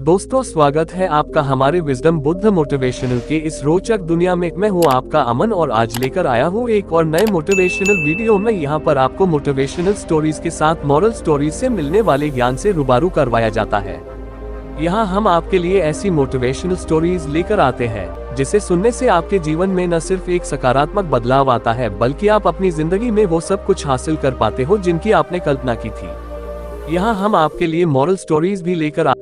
दोस्तों, स्वागत है आपका हमारे विजडम बुद्ध मोटिवेशनल के इस रोचक दुनिया में। मैं हूँ आपका अमन और आज लेकर आया हूँ एक और नए मोटिवेशनल वीडियो में। यहाँ पर आपको मोटिवेशनल स्टोरीज के साथ मॉरल स्टोरीज से मिलने वाले ज्ञान से रूबरू करवाया जाता है। यहाँ हम आपके लिए ऐसी मोटिवेशनल स्टोरीज लेकर आते हैं जिसे सुनने से आपके जीवन में न सिर्फ एक सकारात्मक बदलाव आता है, बल्कि आप अपनी जिंदगी में वो सब कुछ हासिल कर पाते हो जिनकी आपने कल्पना की थी। यहाँ हम आपके लिए मॉरल स्टोरीज भी लेकर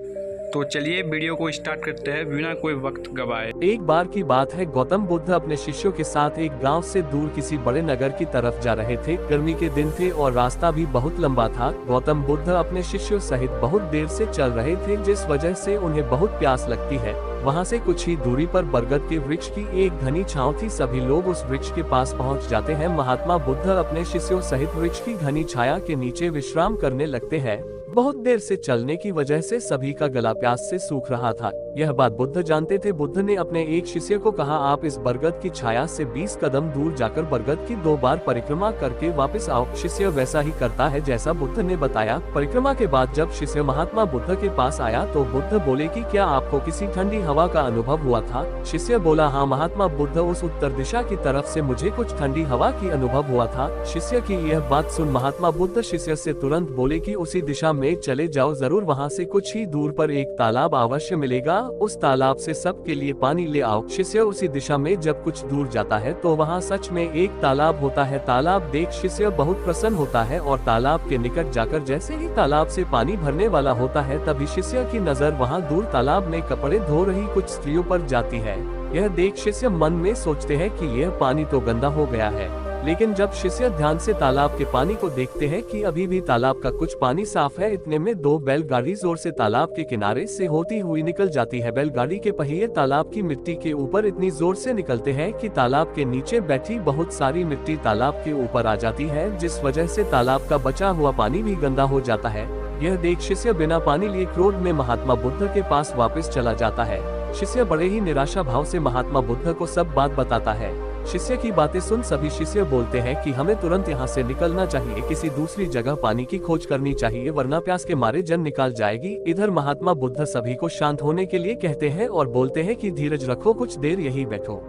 तो चलिए वीडियो को स्टार्ट करते हैं बिना कोई वक्त गवाए। एक बार की बात है, गौतम बुद्ध अपने शिष्यों के साथ एक गांव से दूर किसी बड़े नगर की तरफ जा रहे थे। गर्मी के दिन थे और रास्ता भी बहुत लंबा था। गौतम बुद्ध अपने शिष्यों सहित बहुत देर से चल रहे थे, जिस वजह से उन्हें बहुत प्यास लगती है। वहां से कुछ ही दूरी पर बरगद के वृक्ष की एक घनी छांव थी। सभी लोग उस वृक्ष के पास पहुंच जाते हैं। महात्मा बुद्ध अपने शिष्यों सहित वृक्ष की घनी छाया के नीचे विश्राम करने लगते हैं। बहुत देर से चलने की वजह से सभी का गला प्यास से सूख रहा था। यह बात बुद्ध जानते थे। बुद्ध ने अपने एक शिष्य को कहा, आप इस बरगद की छाया से 20 कदम दूर जाकर बरगद की 2 बार परिक्रमा करके वापस आओ। शिष्य वैसा ही करता है जैसा बुद्ध ने बताया। परिक्रमा के बाद जब शिष्य महात्मा बुद्ध के पास आया तो बुद्ध बोले कि क्या आपको किसी ठंडी हवा का अनुभव हुआ था? शिष्य बोला, हाँ महात्मा बुद्ध, उस उत्तर दिशा की तरफ से मुझे कुछ ठंडी हवा की अनुभव हुआ था। शिष्य की यह बात सुन महात्मा बुद्ध शिष्य से तुरंत बोले कि उसी दिशा में चले जाओ, जरूर वहाँ से कुछ ही दूर पर एक तालाब अवश्य मिलेगा। उस तालाब से सबके लिए पानी ले आओ। शिष्य उसी दिशा में जब कुछ दूर जाता है तो वहाँ सच में एक तालाब होता है। तालाब देख शिष्य बहुत प्रसन्न होता है और तालाब के निकट जाकर जैसे ही तालाब से पानी भरने वाला होता है, तभी शिष्य की नजर वहाँ दूर तालाब में कपड़े धो रही कुछ स्त्रियों पर जाती है। यह देख शिष्य मन में सोचते हैं कि यह पानी तो गंदा हो गया है। लेकिन जब शिष्य ध्यान से तालाब के पानी को देखते हैं कि अभी भी तालाब का कुछ पानी साफ है, इतने में 2 बैलगाड़ी जोर से तालाब के किनारे से होती हुई निकल जाती है। बैलगाड़ी के पहिए तालाब की मिट्टी के ऊपर इतनी जोर से निकलते हैं कि तालाब के नीचे बैठी बहुत सारी मिट्टी तालाब के ऊपर आ जाती है, जिस वजह से तालाब का बचा हुआ पानी भी गंदा हो जाता है। यह देख शिष्य बिना पानी लिए क्रोध में महात्मा बुद्ध के पास वापस चला जाता है। शिष्य बड़े ही निराशा भाव से महात्मा बुद्ध को सब बात बताता है। शिष्य की बातें सुन सभी शिष्य बोलते हैं कि हमें तुरंत यहाँ से निकलना चाहिए, किसी दूसरी जगह पानी की खोज करनी चाहिए, वरना प्यास के मारे जान निकाल जाएगी। इधर महात्मा बुद्ध सभी को शांत होने के लिए कहते हैं और बोलते हैं कि धीरज रखो, कुछ देर यही बैठो,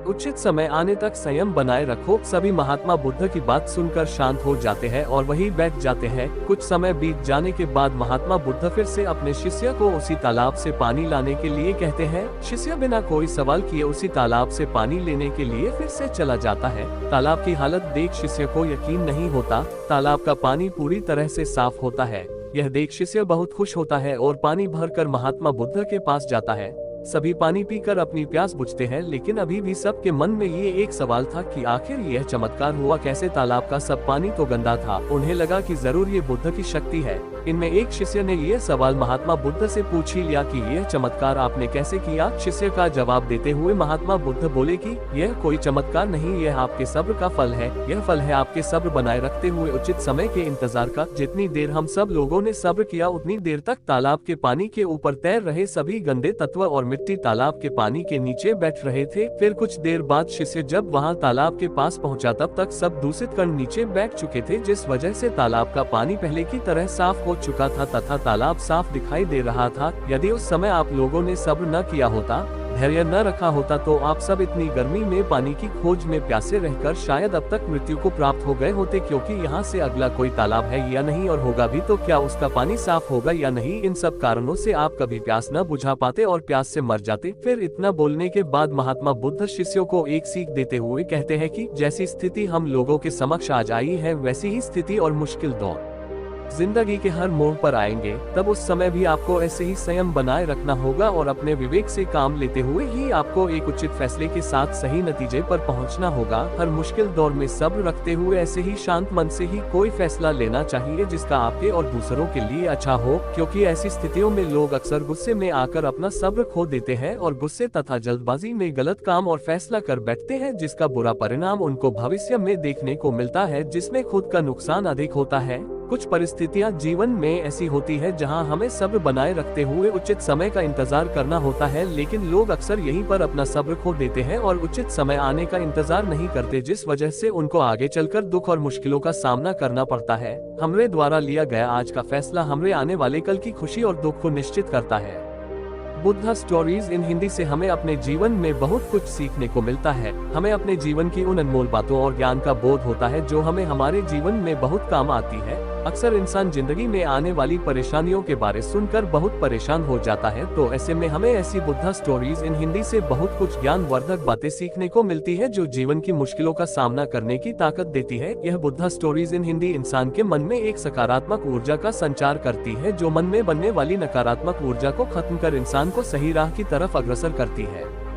उचित समय आने तक संयम बनाए रखो। सभी महात्मा बुद्ध की बात सुनकर शांत हो जाते हैं और वहीं बैठ जाते हैं। कुछ समय बीत जाने के बाद महात्मा बुद्ध फिर से अपने शिष्य को उसी तालाब से पानी लाने के लिए कहते हैं। शिष्य बिना कोई सवाल किए उसी तालाब से पानी लेने के लिए फिर से चला जाता है। तालाब की हालत देख शिष्य को यकीन नहीं होता। तालाब का पानी पूरी तरह से साफ होता है। यह देख शिष्य बहुत खुश होता है और पानी भरकर महात्मा बुद्ध के पास जाता है। सभी पानी पीकर अपनी प्यास बुझते हैं, लेकिन अभी भी सबके मन में ये एक सवाल था कि आखिर यह चमत्कार हुआ कैसे? तालाब का सब पानी तो गंदा था। उन्हें लगा कि जरूर ये बुद्ध की शक्ति है। इनमें एक शिष्य ने यह सवाल महात्मा बुद्ध से पूछ ही लिया कि यह चमत्कार आपने कैसे किया? शिष्य का जवाब देते हुए महात्मा बुद्ध बोले कि यह कोई चमत्कार नहीं, यह आपके सब्र का फल है। यह फल है आपके सब्र बनाए रखते हुए उचित समय के इंतजार का। जितनी देर हम सब लोगों ने सब्र किया, उतनी देर तक तालाब के पानी के ऊपर तैर रहे सभी गंदे तत्व और मिट्टी तालाब के पानी के नीचे बैठ रहे थे। फिर कुछ देर बाद शिष्य जब वहां तालाब के पास पहुंचा, तब तक सब दूषित कण नीचे बैठ चुके थे, जिस वजह से तालाब का पानी पहले की तरह साफ हो चुका था तथा तालाब साफ दिखाई दे रहा था। यदि उस समय आप लोगों ने सब्र न किया होता, धैर्य न रखा होता, तो आप सब इतनी गर्मी में पानी की खोज में प्यासे रहकर शायद अब तक मृत्यु को प्राप्त हो गए होते, क्योंकि यहाँ से अगला कोई तालाब है या नहीं, और होगा भी तो क्या उसका पानी साफ होगा या नहीं। इन सब कारणों से आप कभी प्यास न बुझा पाते और प्यास से मर जाते। फिर इतना बोलने के बाद महात्मा बुद्ध शिष्यों को एक सीख देते हुए कहते हैं कि जैसी स्थिति हम लोगों के समक्ष आज आई है, वैसी ही स्थिति और मुश्किल दौर जिंदगी के हर मोड़ पर आएंगे। तब उस समय भी आपको ऐसे ही संयम बनाए रखना होगा और अपने विवेक से काम लेते हुए ही आपको एक उचित फैसले के साथ सही नतीजे पर पहुंचना होगा। हर मुश्किल दौर में सब्र रखते हुए ऐसे ही शांत मन से ही कोई फैसला लेना चाहिए जिसका आपके और दूसरों के लिए अच्छा हो, क्योंकि ऐसी स्थितियों में लोग अक्सर गुस्से में आकर अपना सब्र खो देते हैं और गुस्से तथा जल्दबाजी में गलत काम और फैसला कर बैठते हैं, जिसका बुरा परिणाम उनको भविष्य में देखने को मिलता है, जिसमें खुद का नुकसान अधिक होता है। कुछ परिस्थितियां जीवन में ऐसी होती है जहां हमें सब्र बनाए रखते हुए उचित समय का इंतजार करना होता है, लेकिन लोग अक्सर यहीं पर अपना सब्र खो देते हैं और उचित समय आने का इंतजार नहीं करते, जिस वजह से उनको आगे चलकर दुख और मुश्किलों का सामना करना पड़ता है। हमरे द्वारा लिया गया आज का फैसला हमरे आने वाले कल की खुशी और दुख को निश्चित करता है। बुद्धा स्टोरीज इन हिंदी से हमें अपने जीवन में बहुत कुछ सीखने को मिलता है। हमें अपने जीवन की उन अनमोल बातों और ज्ञान का बोध होता है जो हमें हमारे जीवन में बहुत काम आती है। अक्सर इंसान जिंदगी में आने वाली परेशानियों के बारे सुनकर बहुत परेशान हो जाता है, तो ऐसे में हमें ऐसी बुद्धा स्टोरीज इन हिंदी से बहुत कुछ ज्ञानवर्धक बातें सीखने को मिलती है जो जीवन की मुश्किलों का सामना करने की ताकत देती है। यह बुद्धा स्टोरीज इन हिंदी इंसान के मन में एक सकारात्मक ऊर्जा का संचार करती है जो मन में बनने वाली नकारात्मक ऊर्जा को खत्म कर इंसान को सही राह की तरफ अग्रसर करती है।